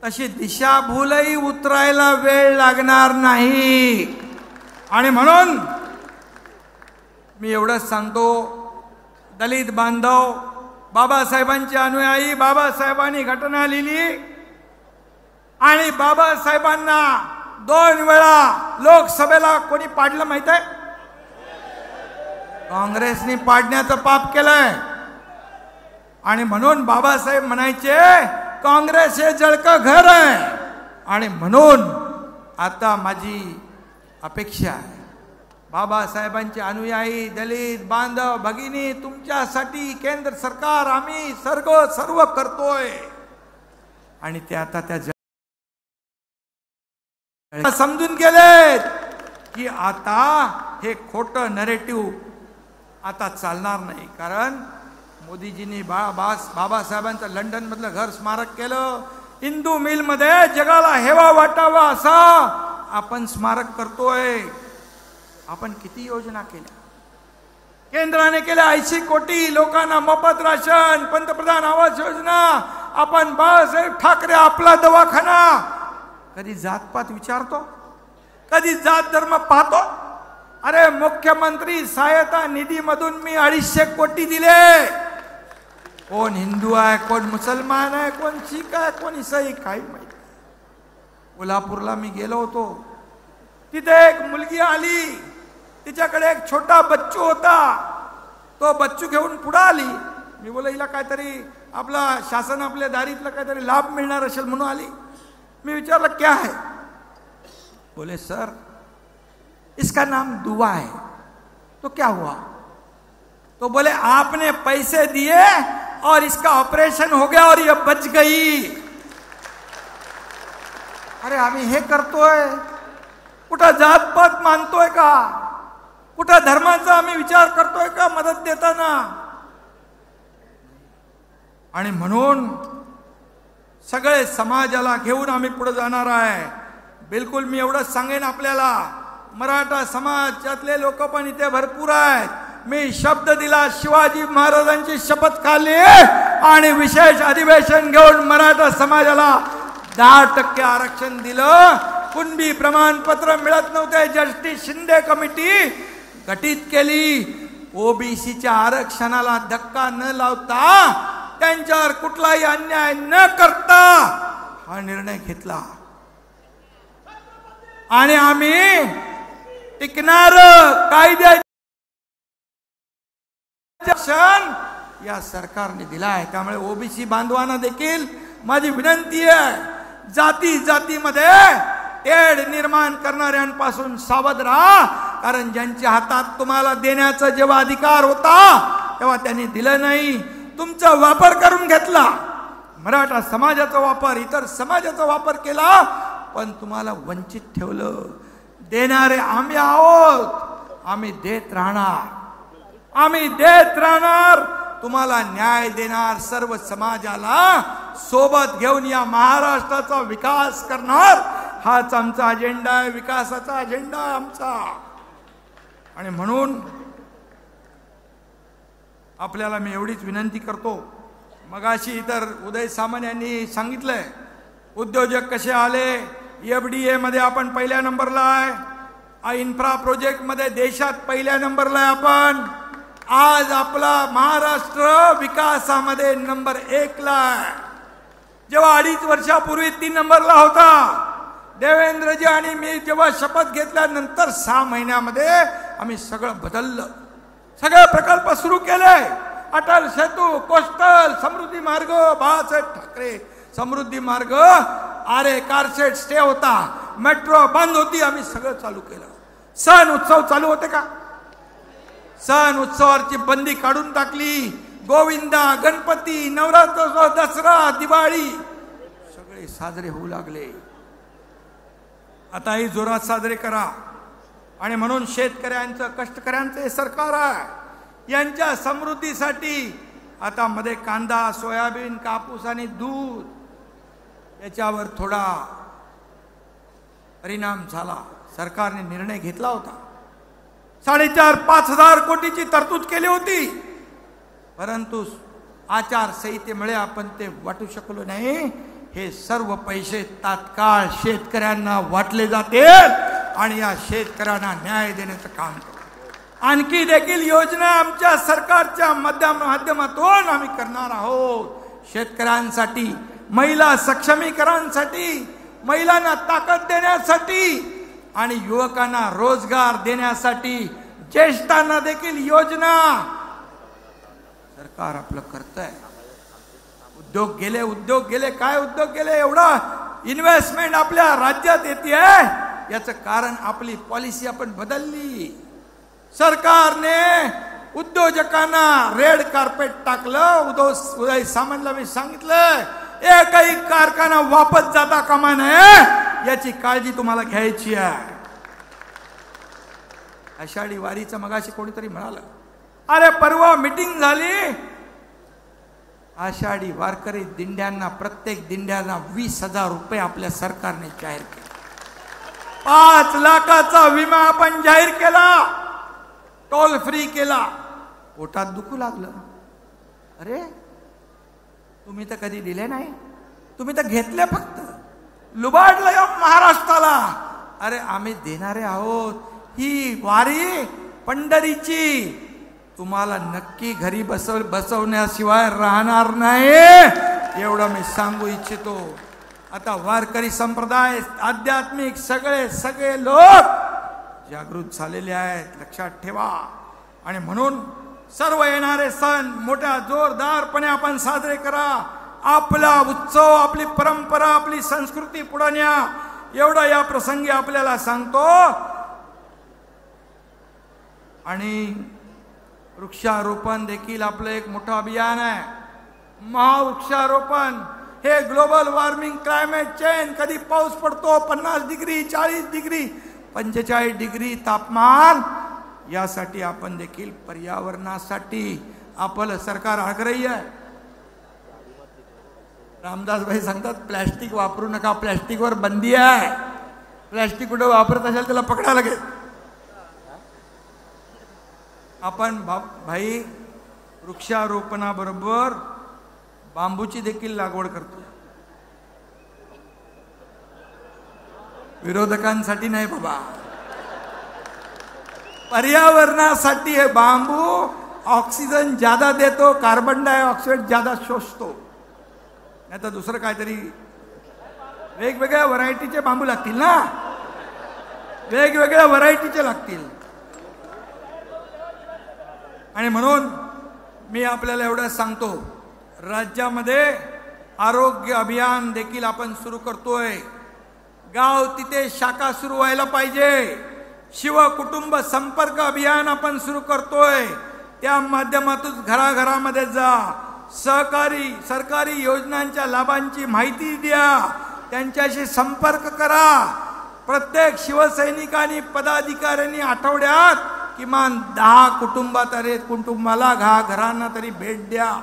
तशी दिशाभूलही उतरायला वेळ लागणार नाही. आणि म्हणून मी एवढंच सांगतो, दलित बांधव, बाबासाहेबांचे अनुयायी, बाबासाहेबांनी घटना लिहिली आणि बाबासाहेबांना 2 वेळा लोकसभेला कोणी पाडलं माहित आहे? काँग्रेसने पाडण्याचं पाप केलंय. आणि म्हणून बाबासाहेब म्हणायचे काँग्रेस हे जळकं घर आहे. आणि म्हणून आता माझी अपेक्षा आहे, बाबासाहेबांचे अनुयायी, दलित बांधव भगिनी, तुमच्यासाठी केंद्र सरकार आम्ही सर्व करतोय. आणि ते आता त्या समजून गेलेत की आता हे खोटं नरेटिव्ह आता चालणार नाही. कारण मोदीजींनी बाबासाहेबांचं लंडन मधलं घर स्मारक केलं. इंदू मिल मध्ये जगाला हेवा वाटावा असं आपण स्मारक करतोय. आपण किती योजना केल्या, केंद्राने केल्या 80 कोटी लोकांना मोफत राशन, पंतप्रधान आवास योजना. आपण बाळासाहेब ठाकरे आपला दवाखाना. कधी जातपात विचारतो? कधी जात धर्म पाहतो? अरे मुख्यमंत्री सहायता निधी मधून मी 250 कोटी दिले. कोण हिंदू आहे, कोण मुसलमान आहे, कोण शीख आहे, कोण ईसाई, काही माहिती. कोल्हापूरला मी गेलो होतो, तिथे एक मुलगी आली, तिच्याकडे एक छोटा बच्चू होता. तो बच्चू घेऊन पुढे आली. मी बोला हिला काहीतरी आपला शासन आपल्या दारीतला काहीतरी लाभ मिळणार असेल म्हणून आली. मैं विचारा क्या है? बोले सर इसका नाम दुआ है. तो क्या हुआ? तो बोले आपने पैसे दिए और इसका ऑपरेशन हो गया और ये बच गई. अरे आम्ही हे करतोय, कुठं जातपात मानतोय का? कुठं धर्माचा आम्ही विचार करतोय का मदत देताना? आणि म्हणून सगळे समाजाला घेऊन आम्ही पुढे जाणार आहे. बिलकुल मी एवढंच सांगेन आपल्याला, मराठा समाजातले लोक पण इथे भरपूर आहेत. मी शब्द दिला, शिवाजी महाराजांची शपथ खाल्ली आणि विशेष अधिवेशन घेऊन मराठा समाजाला 10% आरक्षण दिलं. कुणबी प्रमाणपत्र मिळत नव्हते, जस्टिस शिंदे कमिटी गठीत केली. ओबीसीच्या आरक्षणाला धक्का न लावता, त्यांच्यावर कुठलाही अन्याय न करता हा निर्णय घेतला. आणि आम्ही टिकणार कायद्याचे या सरकारने दिलाय. त्यामुळे ओबीसी बांधवांना देखील माझी विनंती आहे, जाती जातीमध्ये तेढ निर्माण करणाऱ्यांपासून सावध राहा. कारण ज्यांच्या हातात तुम्हाला देण्याचा जेव्हा अधिकार होता तेव्हा त्यांनी दिलं नाही, तुमचा वापर करून घेतला. मराठा समाजाचा वापर, इतर समाजाचा वापर केला, पण तुम्हाला वंचित ठेवलं. देणारे आम्ही आहोत, आम्ही देत राहणार, आम्ही देत राहणार. तुम्हाला न्याय देणार, सर्व समाजाला सोबत घेऊन या महाराष्ट्राचा विकास करणार. हाच आमचा अजेंडा आहे, विकासाचा अजेंडा आहे आमचा. आणि म्हणून आपल्याला मी एवढीच विनंती करतो. मगाशी इतर उदय सामंत यांनी सांगितलंय उद्योजक कसे आले. एफडीए मध्ये आपण पहिल्या नंबरला आहे, इन्फ्रा प्रोजेक्ट मध्ये देशात पहिल्या नंबरला आहे आपण. आज आपला महाराष्ट्र विकासामध्ये नंबर 1 ला आहे. जेव्हा 2.5 वर्षापूर्वी 3 नंबरला होता. देवेंद्रजी आणि मी जेव्हा शपथ घेतल्यानंतर 6 महिन्यामध्ये आम्ही सगळं बदललं. सगळे प्रकल्प सुरू केले. अटल सेतू, कोस्टल, समृद्धी मार्ग, बाळासाहेब ठाकरे समृद्धी मार्ग, आरे कारशेड स्टे होता, मेट्रो बंद होती, आम्ही सगळं चालू केलं. सण उत्सव चालू होते का? सण उत्सवाची बंदी काढून टाकली. गोविंदा, गणपती, नवरात्र, दसरा, दिवाळी सगळे साजरे होऊ लागले. आताही जोरात साजरे करा. आणि म्हणून शेतकऱ्यांचं, कष्टकऱ्यांचं हे सरकार आहे. यांच्या समृद्धीसाठी आता मध्ये कांदा, सोयाबीन, कापूस आणि दूध याच्यावर थोडा परिणाम झाला. सरकारने निर्णय घेतला होता, 4,500-5 हजार कोटीची तरतूद केली होती. परंतु आचारसंहितेमुळे आपण ते वाटू शकलो नाही. हे सर्व पैसे तात्काळ शेतकऱ्यांना वाटले जातील आणि या शेतकऱ्यांना न्याय देण्याचं काम करू. आणखी देखील योजना आमच्या सरकारच्या माध्यमातून आम्ही करणार आहोत. शेतकऱ्यांसाठी, महिला सक्षमीकरणासाठी, महिलांना ताकद देण्यासाठी आणि युवकांना रोजगार देण्यासाठी, ज्येष्ठांना देखील योजना सरकार आपलं करतंय. उद्योग गेले काय उद्योग गेले? एवढा इन्व्हेस्टमेंट आपल्या राज्यात येते याचं कारण आपली पॉलिसी आपण बदलली. सरकारने उद्योजकांना रेड कार्पेट टाकलं. उदय सामंतला मी सांगितलं, एकही कारखाना वापस जाता कामा नये याची काळजी तुम्हाला घ्यायची आहे. आषाढी वारीचं मगाशी कोणीतरी म्हणालं, अरे परवा मीटिंग झाली, आषाढी वारकरी दिंड्यांना, प्रत्येक दिंड्यांना 20,000 रुपये आपल्या सरकारने जाहीर केले. 5 लाखाचा विमा आपण जाहीर केला, टोल फ्री केला. पोटात दुखू लागलं, अरे तुम्ही तर कधी दिले नाही, तुम्ही तर घेतले फक्त, लुबाडलं या महाराष्ट्राला. अरे आम्ही देणारे आहोत. ही वारी पंढरीची तुम्हाला नक्की घरी बसवण्याशिवाय राहणार नाही, एवढं मी सांगू इच्छितो. आता वारकरी संप्रदाय, आध्यात्मिक सगळे लोक जागृत झालेले आहेत, लक्षात ठेवा. आणि म्हणून सर्व येणारे सण मोठ्या जोरदारपणे आपण साजरे करा. आपला उत्सव, आपली परंपरा, आपली संस्कृती पुढे न्या, एवढं या प्रसंगी आपल्याला सांगतो. आणि वृक्षारोपण देखील आपलं एक मोठं अभियान आहे. महावृक्षारोपण हे ग्लोबल वॉर्मिंग, क्लायमेट चेंज, कधी पाऊस पडतो 50 डिग्री, 40 डिग्री, 45 डिग्री तापमान, यासाठी आपण देखील पर्यावरणासाठी आपलं सरकार आग्रही आहे. रामदास भाई सांगतात प्लॅस्टिक वापरू नका, प्लॅस्टिकवर बंदी आहे. प्लॅस्टिक कुठे वापरत असेल त्याला पकडा लागेल. आपण भाई वृक्षारोपणाबरोबर बांबूची देखील लागवड करतो. विरोधकांसाठी नाही बाबा, पर्यावरणासाठी. हे बांबू ऑक्सिजन ज्यादा देतो, कार्बन डायऑक्साईड ज्यादा शोषतो. नाही तर दुसरं काहीतरी, वेगवेगळ्या व्हरायटीचे बांबू लागतील ना, वेगवेगळ्या व्हरायटीचे लागतील. आणि म्हणून मी आपल्याला एवढं सांगतो, राज्यामध्ये आरोग्य अभियान देखील आपण सुरू करतोय. गाव तिथे शाखा सुरू व्हायला पाहिजे. शिवकुटुंब संपर्क अभियान आपण सुरू करतोय. त्या माध्यमातून घराघरामध्ये जा, सरकारी योजनांच्या लाभांची माहिती द्या, त्यांच्याशी संपर्क करा. प्रत्येक शिवसैनिकांनी, पदाधिकाऱ्यांनी आठवड्यात किमान 10 कुटुंबाला घरांना तरी भेट द्या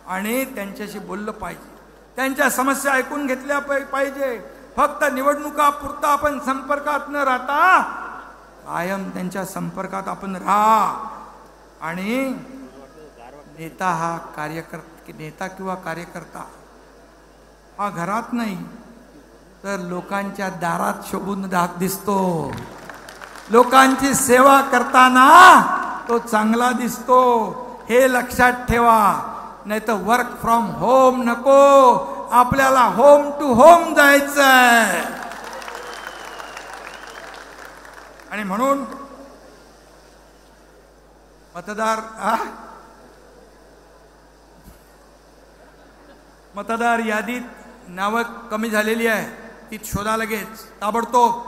आणि त्यांच्याशी बोललं पाहिजे. त्यांच्या समस्या ऐकून घेतल्या पाहिजे. फक्त निवडणुका पुरता आपण संपर्कात न राहता कायम त्यांच्या संपर्कात आपण राहा. आणि नेता किंवा कार्यकर्ता हा घरात नाही तर लोकांच्या दारात शोभून दिसतो. लोकांची सेवा करताना तो चांगला दिसतो, हे लक्षात ठेवा. नाही तर वर्क फ्रॉम होम नको, आपल्याला होम टू होम जायचंय. आणि म्हणून मतदार यादीत नावं कमी झालेली आहे, ती शोधा लगेच, ताबडतोब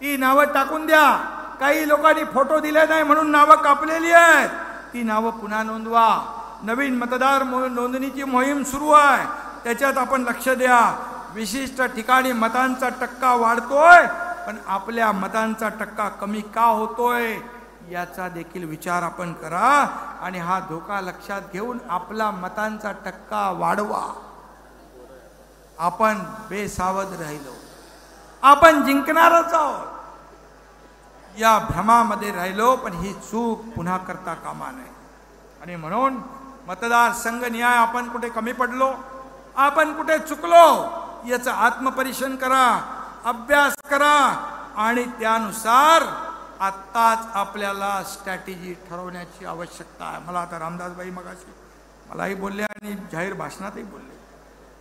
ती नावं टाकून द्या. काही लोकांनी फोटो दिले नाही म्हणून नावं कापलेली आहेत, ती नावं पुन्हा नोंदवा. नवीन मतदार नोंदणीची मोहीम सुरू आहे, त्याच्यात आपण लक्ष द्या. विशिष्ट ठिकाणी मतांचा टक्का वाढतोय, पण आपल्या मतांचा टक्का कमी का होतोय याचा देखील विचार आपण करा. आणि हा धोका लक्षात घेऊन आपला मतांचा टक्का वाढवा. आपण बेसावध राहिलो, आपण जिंकणारच आहोत या भ्रमामध्ये राहिलो, पण ही चूक पुन्हा करता कामा नये. आणि म्हणून मतदार संघ न्याय आपण कुठे कमी पडलो, आपण कुठे चुकलो याचं आत्मपरीक्षण करा, अभ्यास करा आणि त्यानुसार आत्ताच आपल्याला स्ट्रॅटेजी ठरवण्याची आवश्यकता आहे. मला आता रामदासबाई मगाशी मलाही बोलले आणि जाहीर भाषणातही बोलले.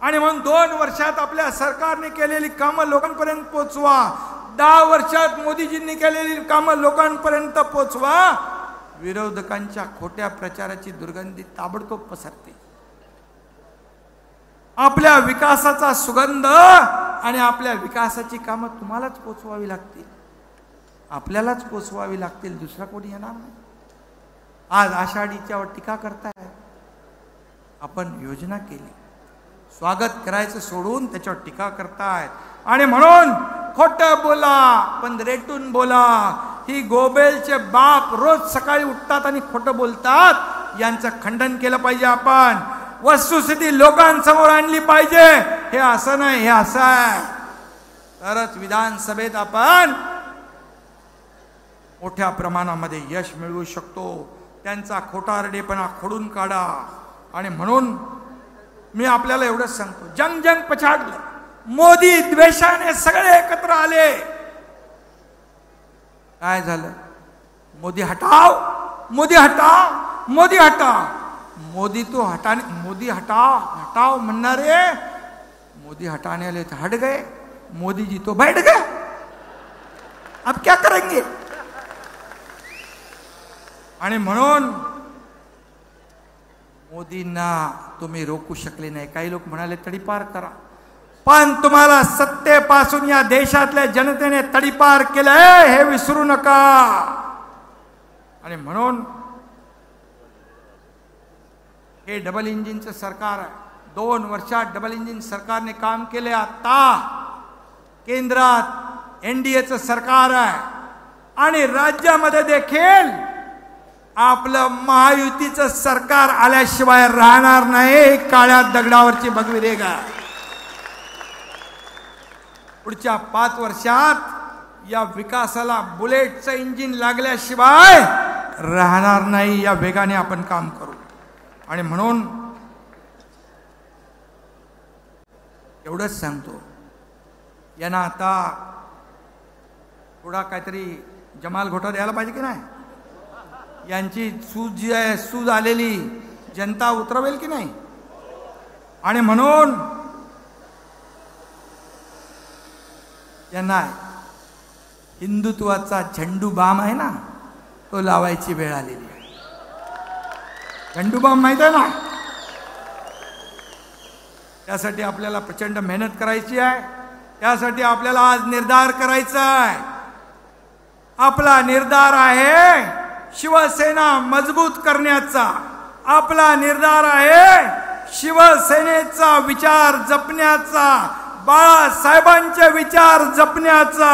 आणि म्हणून 2 वर्षात आपल्या सरकारने केलेली कामं लोकांपर्यंत पोचवा. 10 वर्षात मोदीजींनी केलेली कामं लोकांपर्यंत पोचवा. विरोधकांच्या खोट्या प्रचाराची दुर्गंधी ताबडतोब पसरते. आपल्या विकासाचा सुगंध आणि आपल्या विकासाची कामं तुम्हालाच पोचवावी लागतील, आपल्यालाच पोचवावी लागतील, दुसरा कोणी येणार नाही. आज आषाढीच्यावर टीका करताय. आपण योजना केली, स्वागत करायचं सोडून त्याच्यावर टीका करतायत. आणि म्हणून खोटं बोला पण रेटून बोला. ही गोबेलचे बाप रोज सकाळी उठतात आणि खोटं बोलतात. यांचं खंडन केलं पाहिजे. आपण वस्तुस्थिती लोकांसमोर आणली पाहिजे. हे असं नाही, हे असं आहे. तरच विधानसभेत आपण मोठ्या प्रमाणामध्ये यश मिळवू शकतो. त्यांचा खोटारडेपणा खोडून काढा. आणि म्हणून मी आपल्याला एवढंच सांगतो, जंग जंग पछाडलं. मोदी द्वेषाने सगळे एकत्र आले. काय झालं? मोदी हटाव, मोदी हटाव, मोदी हटाव. मोदी तो हटाने, मोदी हटाओ हटाओ म्हणणारे मोदी हटाने वाले तो हट गए, मोदी जी तो बैठ गए. अब क्या करेंगे? आणि म्हणून मोदींना तुम्ही रोखू शकले नाही. काही लोक म्हणाले तडीपार करा, पण तुम्हाला सत्तेपासून या देशातल्या जनतेने तडीपार केलंय हे विसरू नका. आणि म्हणून हे डबल इंजिनचं सरकार आहे. 2 वर्षात डबल इंजिन सरकारने काम केले. आता केंद्रात एनडीएचं सरकार आहे आणि राज्यामध्ये देखील आपलं महायुतीचं सरकार आल्याशिवाय राहणार नाही. काळ्या दगडावरची भगवी रेगा. पुढच्या 5 वर्षात या विकासाला बुलेटचं इंजिन लागल्याशिवाय राहणार नाही. या वेगाने आपण काम करू. आणि म्हणून एवढंच सांगतो, यांना आता थोडा काहीतरी जमाल घोटा द्यायला पाहिजे की नाही. यांची सूज जी आहे, सूज आलेली जनता उतरवेल की नाही. आणि म्हणून यांना हिंदुत्वाचा झेंडू बाम आहे ना, तो लावायची वेळ आलेली आहे. झेंडू बाम माहित आहे ना. त्यासाठी आपल्याला प्रचंड मेहनत करायची आहे. त्यासाठी आपल्याला आज निर्धार करायचा आहे. आपला निर्धार आहे शिवसेना मजबूत करण्याचा. आपला निर्धार आहे शिवसेनेचा विचार जपण्याचा, बाळासाहेबांचे विचार जपण्याचा,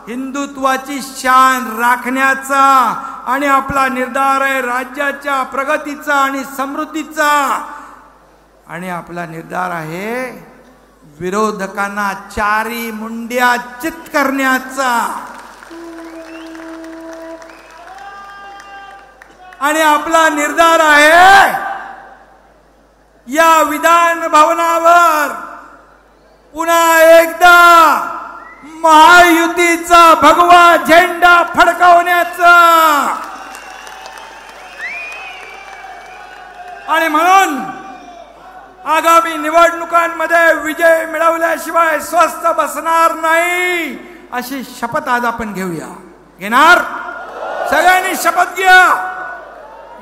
हिंदुत्वाची शान राखण्याचा. आणि आपला निर्धार आहे राज्याच्या प्रगतीचा आणि समृद्धीचा. आणि आपला निर्धार आहे विरोधकांना चारी मुंड्या चित करण्याचा. आणि आपला निर्धार आहे या विधान भवनावर पुन्हा एकदा महायुतीचा भगवा झेंडा फडकवण्याचा. आणि म्हणून आगामी निवडणुकांमध्ये विजय मिळवल्याशिवाय स्वस्थ बसणार नाही अशी शपथ आज आपण घेऊया. घेणार? सगळ्यांनी शपथ घ्या.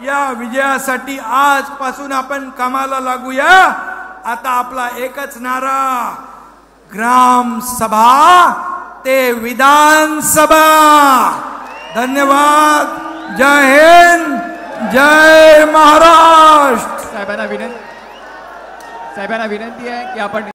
या विजयासाठी आजपासून आपण कामाला लागूया. आता आपला एकच नारा, ग्राम सभा ते विधानसभा. धन्यवाद. जय हिंद, जय महाराष्ट्र. साहेबांना विनंती आहे की आपण